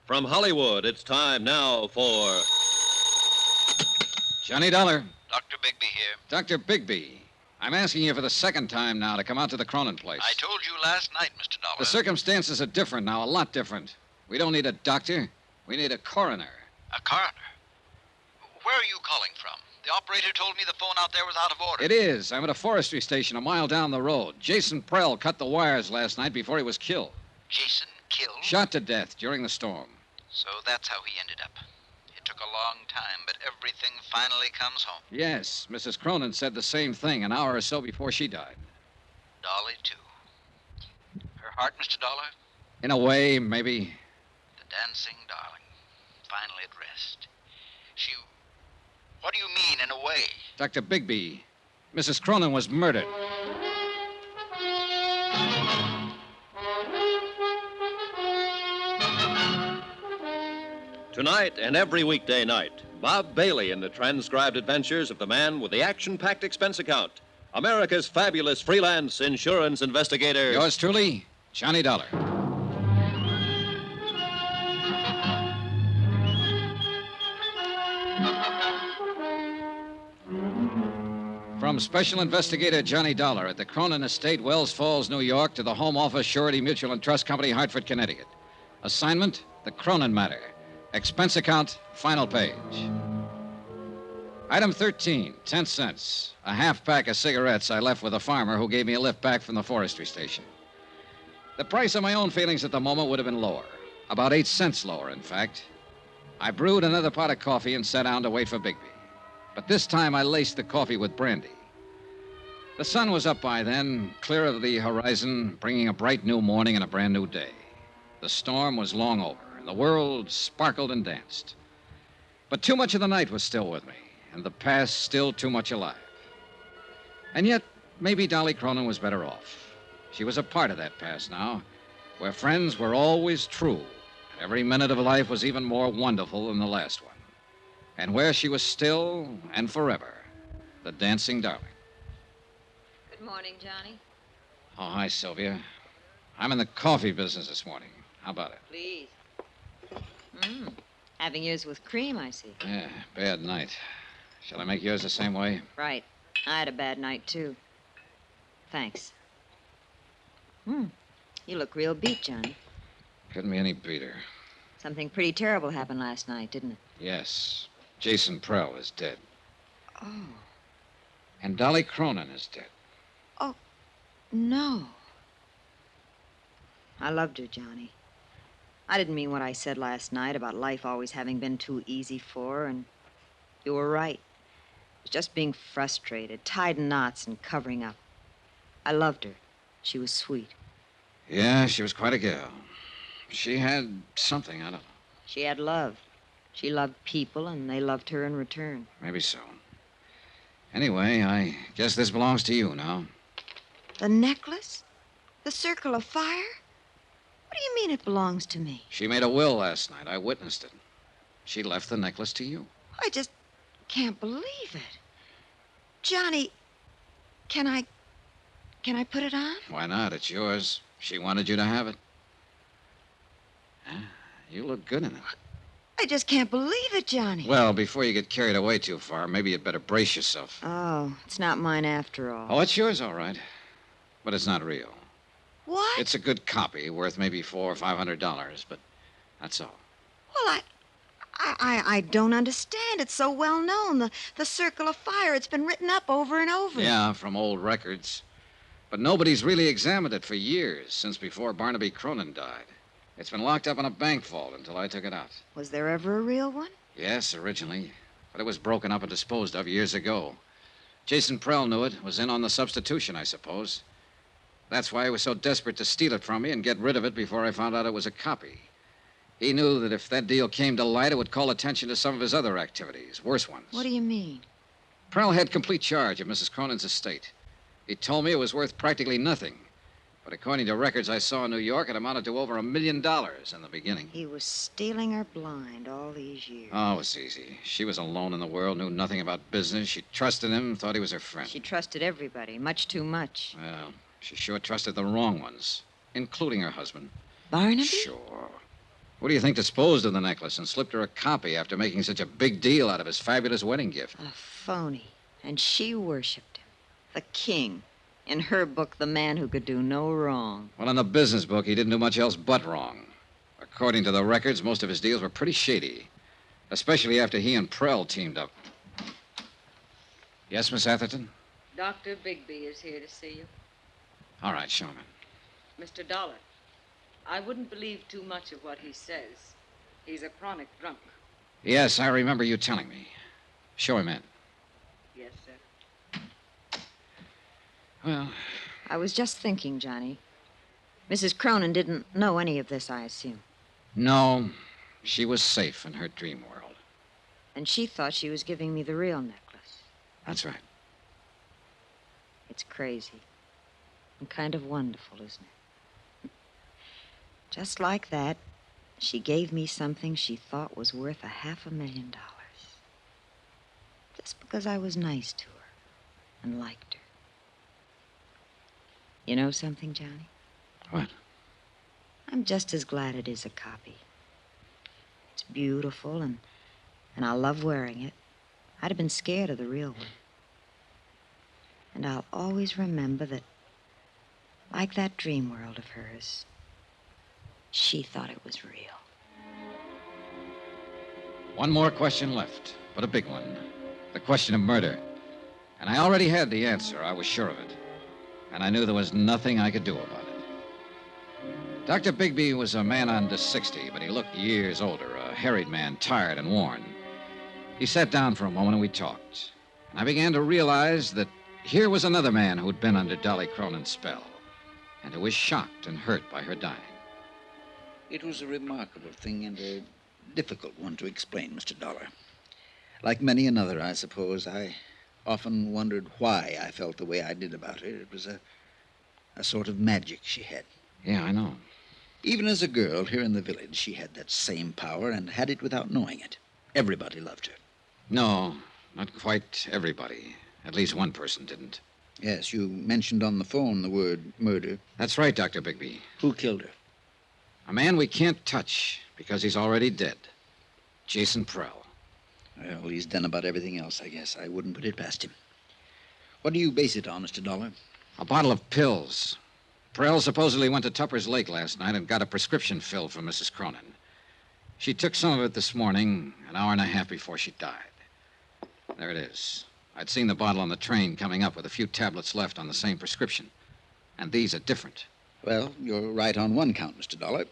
From Hollywood, it's time now for... Johnny Dollar. Dr. Bigby here. Dr. Bigby. I'm asking you for the second time now to come out to the Cronin place. I told you last night, Mr. Dollar. The circumstances are different now, a lot different. We don't need a doctor. We need a coroner. A coroner? Where are you calling from? The operator told me the phone out there was out of order. It is. I'm at a forestry station a mile down the road. Jason Prell cut the wires last night before he was killed. Jason killed? Shot to death during the storm. So that's how he ended up. It took a long time, but everything finally comes home. Yes, Mrs. Cronin said the same thing an hour or so before she died. Dolly, too. Her heart, Mr. Dollar? In a way, maybe. The dancing darling. Finally at rest. She... What do you mean, in a way? Dr. Bigby, Mrs. Cronin was murdered. Tonight and every weekday night, Bob Bailey in the transcribed adventures of the man with the action-packed expense account, America's fabulous freelance insurance investigator. Yours truly, Johnny Dollar. From Special Investigator Johnny Dollar at the Cronin Estate, Wells Falls, New York, to the Home Office Surety Mutual and Trust Company, Hartford, Connecticut. Assignment, the Cronin matter. Expense account, final page. Item 13, 10 cents. A half pack of cigarettes I left with a farmer who gave me a lift back from the forestry station. The price of my own feelings at the moment would have been lower. About 8 cents lower, in fact. I brewed another pot of coffee and sat down to wait for Bigby. But this time I laced the coffee with brandy. The sun was up by then, clear of the horizon, bringing a bright new morning and a brand new day. The storm was long over, and the world sparkled and danced. But too much of the night was still with me, and the past still too much alive. And yet, maybe Dolly Cronin was better off. She was a part of that past now, where friends were always true, and every minute of life was even more wonderful than the last one. And where she was still and forever the dancing darling. Good morning, Johnny. Oh, hi, Sylvia. I'm in the coffee business this morning. How about it? Please. Having yours with cream, I see. Yeah, bad night. Shall I make yours the same way? Right. I had a bad night, too. Thanks. You look real beat, Johnny. Couldn't be any beater. Something pretty terrible happened last night, didn't it? Yes. Jason Prell is dead. Oh. And Dolly Cronin is dead. Oh, no. I loved her, Johnny. I didn't mean what I said last night about life always having been too easy for her, and you were right. It was just being frustrated, tied in knots and covering up. I loved her. She was sweet. Yeah, she was quite a gal. She had something, I don't know. She had love. She loved people, and they loved her in return. Maybe so. Anyway, I guess this belongs to you now. The necklace? The circle of fire? What do you mean it belongs to me? She made a will last night. I witnessed it. She left the necklace to you. I just can't believe it. Johnny, can I put it on? Why not? It's yours. She wanted you to have it. You look good in it. I just can't believe it, Johnny. Well, before you get carried away too far, maybe you'd better brace yourself. Oh, it's not mine after all. Oh, it's yours, all right. But it's not real. What? It's a good copy, worth maybe $400 or $500, but that's all. Well, I don't understand. It's so well known. The circle of fire. It's been written up over and over. Yeah, from old records. But nobody's really examined it for years, since before Barnaby Cronin died. It's been locked up in a bank vault until I took it out. Was there ever a real one? Yes, originally. But it was broken up and disposed of years ago. Jason Prell knew it, was in on the substitution, I suppose. That's why he was so desperate to steal it from me and get rid of it before I found out it was a copy. He knew that if that deal came to light, it would call attention to some of his other activities, worse ones. What do you mean? Prell had complete charge of Mrs. Cronin's estate. He told me it was worth practically nothing. But according to records I saw in New York, it amounted to over $1 million in the beginning. He was stealing her blind all these years. Oh, it was easy. She was alone in the world, knew nothing about business. She trusted him, thought he was her friend. She trusted everybody, much too much. Well, she sure trusted the wrong ones, including her husband. Barnaby? Sure. Who do you think disposed of the necklace and slipped her a copy after making such a big deal out of his fabulous wedding gift? A phony. And she worshipped him. The king. In her book, the man who could do no wrong. Well, in the business book, he didn't do much else but wrong. According to the records, most of his deals were pretty shady, especially after he and Prell teamed up. Yes, Miss Atherton? Dr. Bigby is here to see you. All right, show him in. Mr. Dollar, I wouldn't believe too much of what he says. He's a chronic drunk. Yes, I remember you telling me. Show him in. Yes, sir. Well, I was just thinking, Johnny. Mrs. Cronin didn't know any of this, I assume. no, she was safe in her dream world. And she thought she was giving me the real necklace. That's right. It's crazy. And kind of wonderful, isn't it? Just like that, she gave me something she thought was worth $500,000. Just because I was nice to her and liked her. You know something, Johnny? What? I'm just as glad it is a copy. It's beautiful, and I love wearing it. I'd have been scared of the real one. And I'll always remember that, like that dream world of hers, she thought it was real. One more question left, but a big one. The question of murder. And I already had the answer. I was sure of it. And I knew there was nothing I could do about it. Dr. Bigby was a man under 60, but he looked years older, a harried man, tired and worn. He sat down for a moment and we talked. And I began to realize that here was another man who'd been under Dolly Cronin's spell, and who was shocked and hurt by her dying. It was a remarkable thing and a difficult one to explain, Mr. Dollar. Like many another, I suppose, I often wondered why I felt the way I did about her. It was a sort of magic she had. Yeah, I know. Even as a girl here in the village, she had that same power and had it without knowing it. Everybody loved her. No, not quite everybody. At least one person didn't. Yes, you mentioned on the phone the word murder. That's right, Dr. Bigby. Who killed her? A man we can't touch because he's already dead. Jason Prell. Well, he's done about everything else, I guess. I wouldn't put it past him. What do you base it on, Mr. Dollar? A bottle of pills. Prell supposedly went to Tupper's Lake last night and got a prescription filled for Mrs. Cronin. She took some of it this morning, an hour and a half before she died. There it is. I'd seen the bottle on the train coming up with a few tablets left on the same prescription. And these are different. Well, you're right on one count, Mr. Dollar.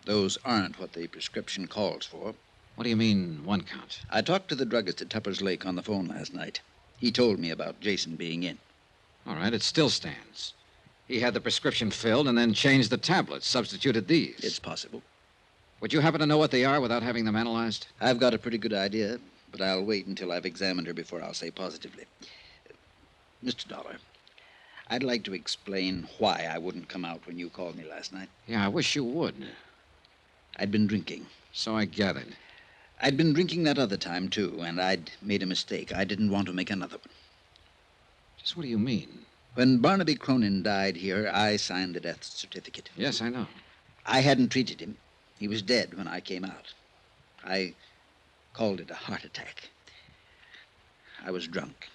Those aren't what the prescription calls for. What do you mean, one count? I talked to the druggist at Tupper's Lake on the phone last night. He told me about Jason being in. All right, it still stands. He had the prescription filled and then changed the tablets, substituted these. It's possible. Would you happen to know what they are without having them analyzed? I've got a pretty good idea, but I'll wait until I've examined her before I'll say positively. Mr. Dollar, I'd like to explain why I wouldn't come out when you called me last night. Yeah, I wish you would. I'd been drinking. So I gathered. I'd been drinking that other time, too, and I'd made a mistake. I didn't want to make another one. Just what do you mean? When Barnaby Cronin died here, I signed the death certificate. Yes, I know. I hadn't treated him. He was dead when I came out. I called it a heart attack. I was drunk,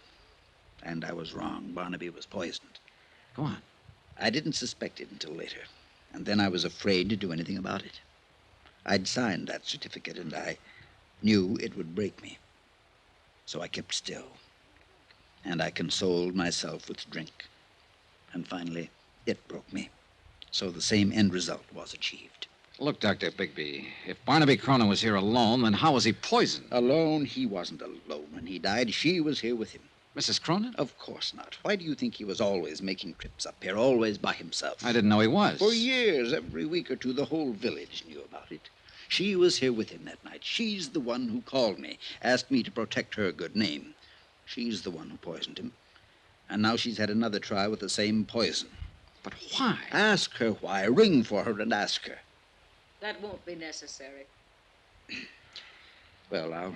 and I was wrong. Barnaby was poisoned. Go on. I didn't suspect it until later, and then I was afraid to do anything about it. I'd signed that certificate, and I knew it would break me. So I kept still, and I consoled myself with drink. And finally, it broke me. So the same end result was achieved. Look, Dr. Bigby, if Barnaby Cronin was here alone, then how was he poisoned? Alone? He wasn't alone when he died. She was here with him. Mrs. Cronin? Of course not. Why do you think he was always making trips up here, always by himself? I didn't know he was. For years, every week or two, the whole village knew about it. She was here with him that night. She's the one who called me, asked me to protect her good name. She's the one who poisoned him. And now she's had another try with the same poison. But why? Ask her why. Ring for her and ask her. That won't be necessary. Well, I'll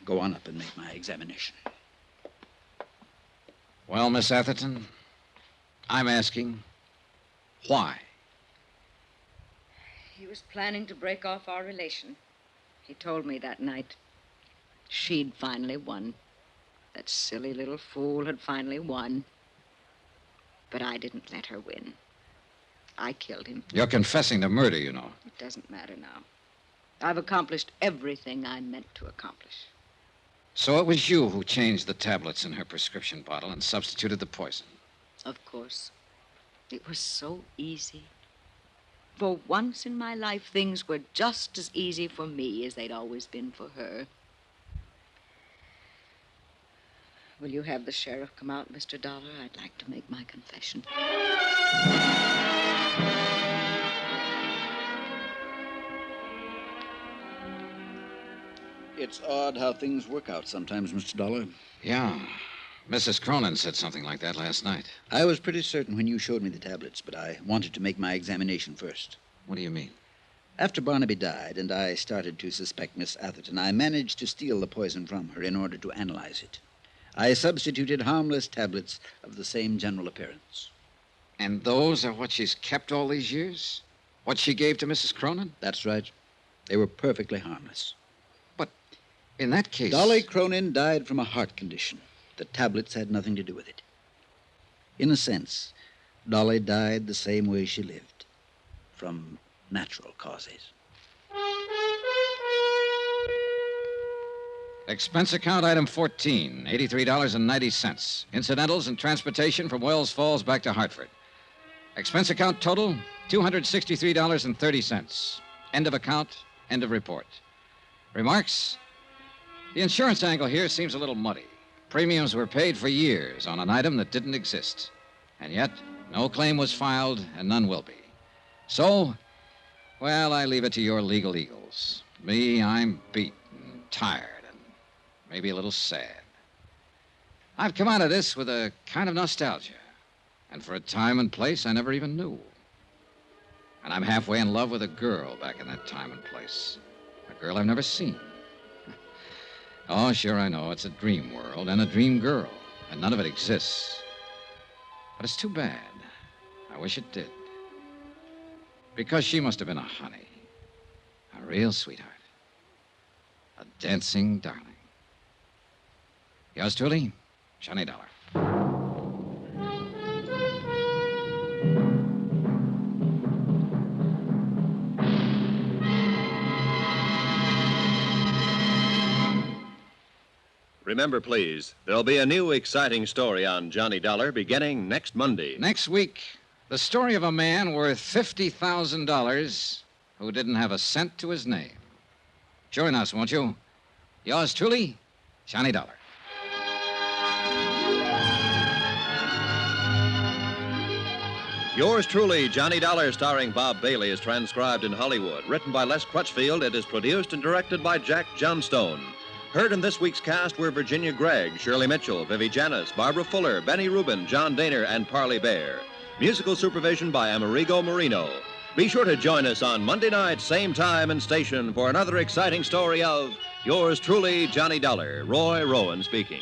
go on up and make my examination. Well, Miss Atherton, I'm asking, why? He was planning to break off our relation. He told me that night. She'd finally won. That silly little fool had finally won. But I didn't let her win. I killed him. You're confessing to murder, you know. It doesn't matter now. I've accomplished everything I meant to accomplish. So it was you who changed the tablets in her prescription bottle and substituted the poison. Of course. It was so easy. For once in my life, things were just as easy for me as they'd always been for her. Will you have the sheriff come out, Mr. Dollar? I'd like to make my confession. It's odd how things work out sometimes, Mr. Dollar. Yeah. Mrs. Cronin said something like that last night. I was pretty certain when you showed me the tablets, but I wanted to make my examination first. What do you mean? After Barnaby died and I started to suspect Miss Atherton, I managed to steal the poison from her in order to analyze it. I substituted harmless tablets of the same general appearance. And those are what she's kept all these years? What she gave to Mrs. Cronin? That's right. They were perfectly harmless. But in that case... Dolly Cronin died from a heart condition. The tablets had nothing to do with it. In a sense, Dolly died the same way she lived, from natural causes. Expense account item 14, $83.90. Incidentals and transportation from Wells Falls back to Hartford. Expense account total, $263.30. End of account, end of report. Remarks? The insurance angle here seems a little muddy. Premiums were paid for years on an item that didn't exist. And yet, no claim was filed, and none will be. So, well, I leave it to your legal eagles. Me, I'm beat and tired and maybe a little sad. I've come out of this with a kind of nostalgia. And for a time and place I never even knew. And I'm halfway in love with a girl back in that time and place. A girl I've never seen. Oh, sure, I know. It's a dream world and a dream girl, and none of it exists. But it's too bad. I wish it did. Because she must have been a honey. A real sweetheart. A dancing darling. Yours truly, Johnny Dollar. Remember, please, there'll be a new exciting story on Johnny Dollar beginning next Monday. Next week, the story of a man worth $50,000 who didn't have a cent to his name. Join us, won't you? Yours truly, Johnny Dollar. Yours truly, Johnny Dollar, starring Bob Bailey, is transcribed in Hollywood. Written by Les Crutchfield, it is produced and directed by Jack Johnstone. Heard in this week's cast were Virginia Gregg, Shirley Mitchell, Vivi Janis, Barbara Fuller, Benny Rubin, John Daner, and Parley Bear. Musical supervision by Amerigo Marino. Be sure to join us on Monday night, same time and station, for another exciting story of Yours truly, Johnny Dollar. Roy Rowan speaking.